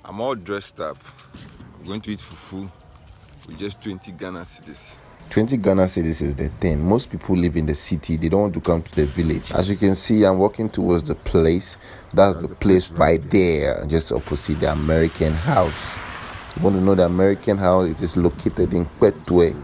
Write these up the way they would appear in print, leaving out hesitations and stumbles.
I'm all dressed up. I'm going to eat fufu with just 20 Ghana cedis. 20 Ghana cedis is the thing. Most people live in the city. They don't want to come to the village. As you can see, I'm walking towards the place. That's the place right there, just opposite the American house. You want to know the American house? It is located in Kwetwe.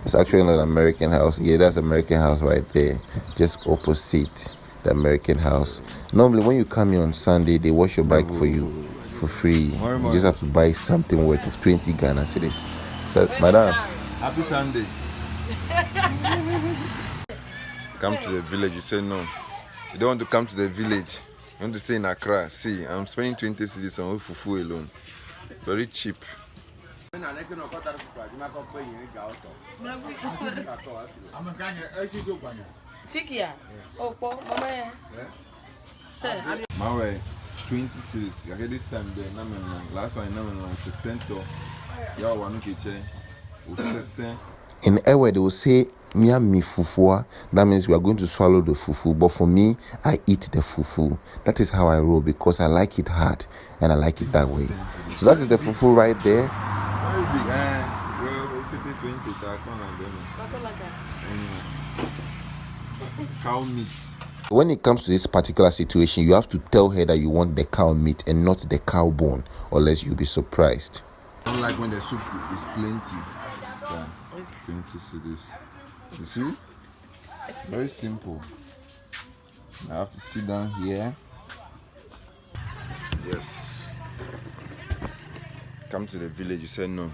It's actually not an American house. Yeah, that's the American house right there, just opposite the American house. Normally, when you come here on Sunday, they wash your bike for you for free. You just have to buy something worth of 20 Ghana cedis. But, madam, happy Sunday. Come to the village, you say no. You don't want to come to the village. You want to stay in Accra. See, I'm spending 20 cedis on fufu alone. Very cheap. My way, 20 cedis. I get this time there. Last one, it's a center. Y'all want to get in Ewe, they will say, Mia mi fufu. That means we are going to swallow the fufu. But for me, I eat the fufu. That is how I roll because I like it hard and I like it that way. So that is the fufu right there. Very big. Cow meat. When it comes to this particular situation, you have to tell her that you want the cow meat and not the cow bone, or else you'll be surprised. Unlike when the soup is plenty. Yeah. 20 cedis. You see? Very simple. I have to sit down here. Yes. Come to the village, you said no.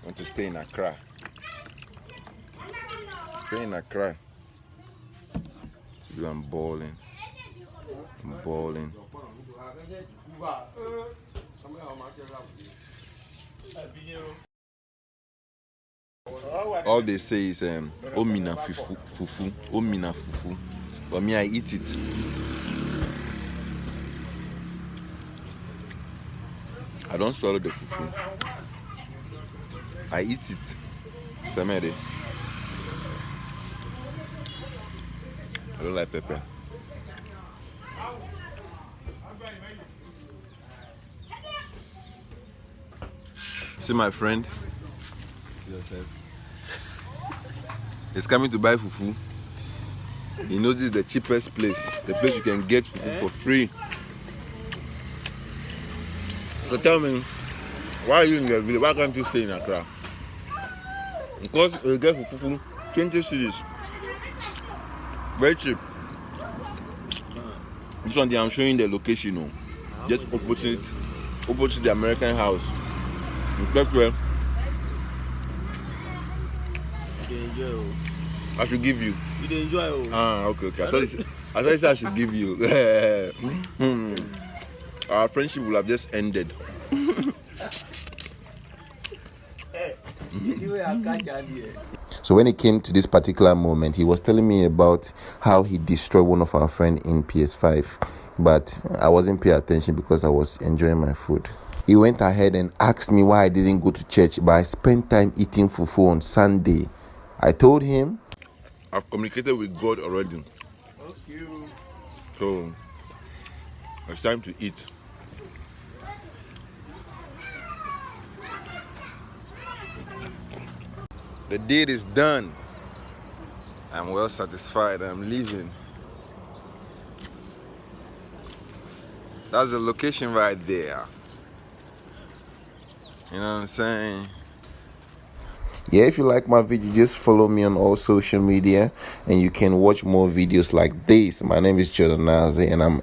Want to stay in Accra. Stay in Accra. See, I'm balling. I'm balling. All they say is omina fufu, omina fufu. But me, I eat it. I don't swallow the fufu. I eat it. Samede. I don't like pepper. See my friend. See yourself. He's coming to buy fufu. He knows this is the cheapest place. The place you can get fufu for free. So tell me, why are you in the village? Why can't you stay in Accra? Because you get fufu 20 cedis. Very cheap. This one I'm showing the location now. Just opposite the American house. That's where I should give you. You didn't enjoy. Okay. I thought I should give you. Our friendship will have just ended. So when it came to this particular moment, he was telling me about how he destroyed one of our friends in PS5. But I wasn't paying attention because I was enjoying my food. He went ahead and asked me why I didn't go to church, but I spent time eating fufu on Sunday. I told him, I've communicated with God already. Okay. So it's time to eat. The deed is done. I'm well satisfied. I'm leaving. That's the location right there. You know what I'm saying? yeah, if you like my video, just follow me on all social media and you can watch more videos like this. My name is Jordan Nazi and I'm